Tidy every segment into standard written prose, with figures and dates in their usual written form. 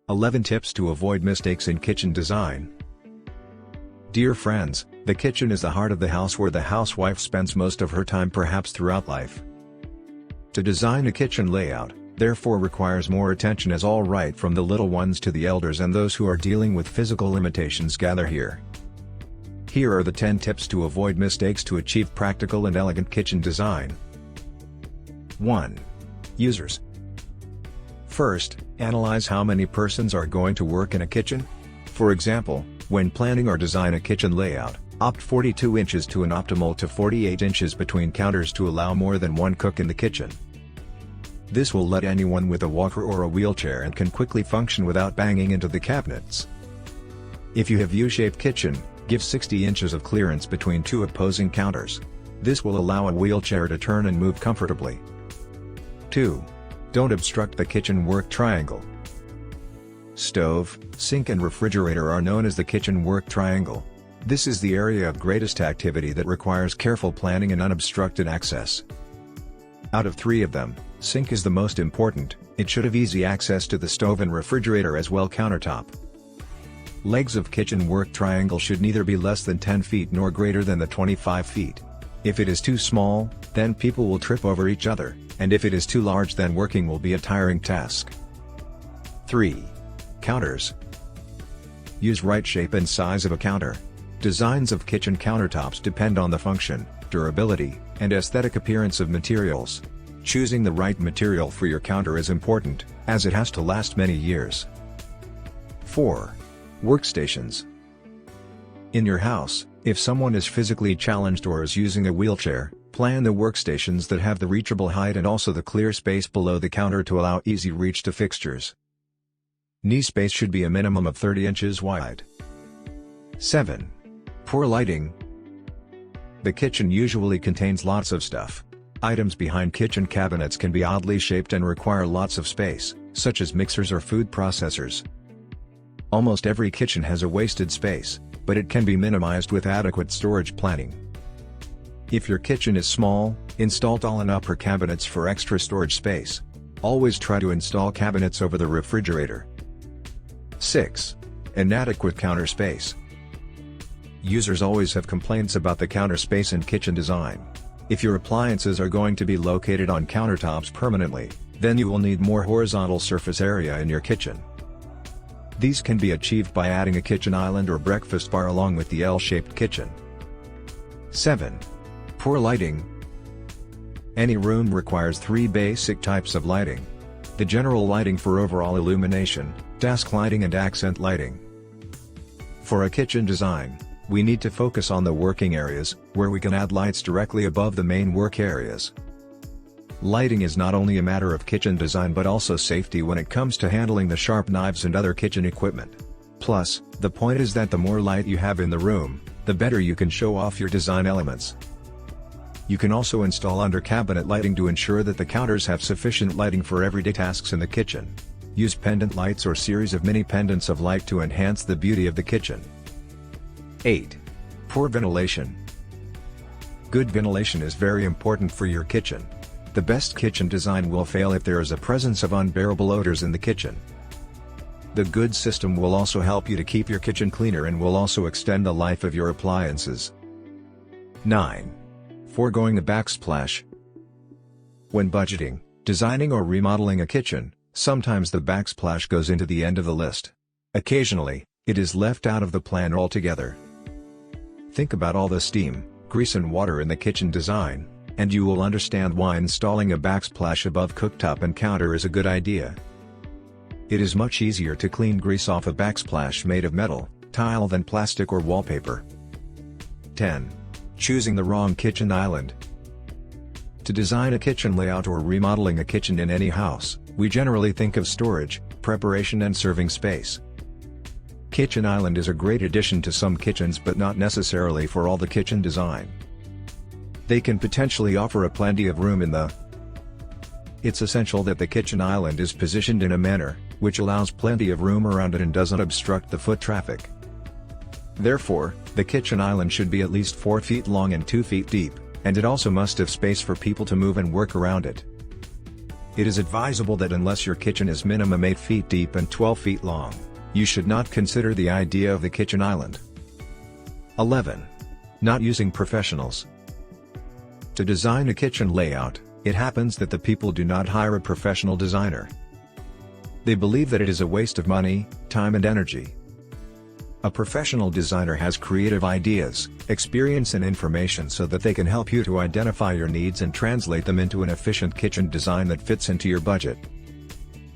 11 Tips to Avoid Mistakes in Kitchen Design. Dear friends, the kitchen is the heart of the house where the housewife spends most of her time, perhaps throughout life. To design a kitchen layout, therefore, requires more attention, as all right from the little ones to the elders and those who are dealing with physical limitations gather here. Here are the 10 tips to avoid mistakes to achieve practical and elegant kitchen design. 1. Users. First, analyze how many persons are going to work in a kitchen. For example, when planning or design a kitchen layout, opt 42 inches to an optimal to 48 inches between counters to allow more than one cook in the kitchen. This will let anyone with a walker or a wheelchair and can quickly function without banging into the cabinets. If you have U-shaped kitchen, give 60 inches of clearance between two opposing counters. This will allow a wheelchair to turn and move comfortably. 2. Don't obstruct the kitchen work triangle. Stove, sink and refrigerator are known as the kitchen work triangle. This is the area of greatest activity that requires careful planning and unobstructed access. Out of 3 of them, sink is the most important. It should have easy access to the stove and refrigerator as well countertop. Legs of kitchen work triangle should neither be less than 10 feet nor greater than the 25 feet. If it is too small, then people will trip over each other, and if it is too large, then working will be a tiring task. 3. Counters. Use right shape and size of a counter. Designs of kitchen countertops depend on the function, durability, and aesthetic appearance of materials. Choosing the right material for your counter is important, as it has to last many years. 4. Workstations. In your house, if someone is physically challenged or is using a wheelchair, plan the workstations that have the reachable height and also the clear space below the counter to allow easy reach to fixtures. Knee space should be a minimum of 30 inches wide. 7. Poor lighting. The kitchen usually contains lots of stuff. Items behind kitchen cabinets can be oddly shaped and require lots of space, such as mixers or food processors. Almost every kitchen has a wasted space, but it can be minimized with adequate storage planning. If your kitchen is small, install tall and upper cabinets for extra storage space. Always try to install cabinets over the refrigerator. 6. Inadequate counter space. Users always have complaints about the counter space in kitchen design. If your appliances are going to be located on countertops permanently, then you will need more horizontal surface area in your kitchen. These can be achieved by adding a kitchen island or breakfast bar along with the L-shaped kitchen. 7. Poor lighting. Any room requires 3 basic types of lighting. The general lighting for overall illumination, desk lighting and accent lighting. For a kitchen design, we need to focus on the working areas, where we can add lights directly above the main work areas. Lighting is not only a matter of kitchen design but also safety when it comes to handling the sharp knives and other kitchen equipment. Plus, the point is that the more light you have in the room, the better you can show off your design elements. You can also install under cabinet lighting to ensure that the counters have sufficient lighting for everyday tasks in the kitchen. Use pendant lights or series of mini pendants of light to enhance the beauty of the kitchen. 8. Poor ventilation. Good ventilation is very important for your kitchen. The best kitchen design will fail if there is a presence of unbearable odors in the kitchen. The good system will also help you to keep your kitchen cleaner and will also extend the life of your appliances. 9. Forgoing a backsplash. When budgeting, designing or remodeling a kitchen, sometimes the backsplash goes into the end of the list. Occasionally, it is left out of the plan altogether. Think about all the steam, grease and water in the kitchen design, and you will understand why installing a backsplash above cooktop and counter is a good idea. It is much easier to clean grease off a backsplash made of metal, tile than plastic or wallpaper. 10. Choosing the wrong kitchen island. To design a kitchen layout or remodeling a kitchen in any house, we generally think of storage, preparation and serving space. Kitchen island is a great addition to some kitchens but not necessarily for all the kitchen design. They can potentially offer a plenty of room in the. It's essential that the kitchen island is positioned in a manner which allows plenty of room around it and doesn't obstruct the foot traffic. Therefore, the kitchen island should be at least 4 feet long and 2 feet deep, and it also must have space for people to move and work around it. It is advisable that unless your kitchen is minimum 8 feet deep and 12 feet long, you should not consider the idea of the kitchen island. 11. Not using professionals. To design a kitchen layout, it happens that the people do not hire a professional designer. They believe that it is a waste of money, time and energy. A professional designer has creative ideas, experience and information so that they can help you to identify your needs and translate them into an efficient kitchen design that fits into your budget.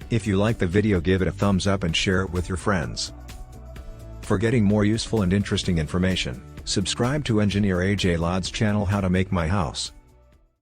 If you like the video, give it a thumbs up and share it with your friends. For getting more useful and interesting information, subscribe to Engineer AJ Lod's channel How to Make My House.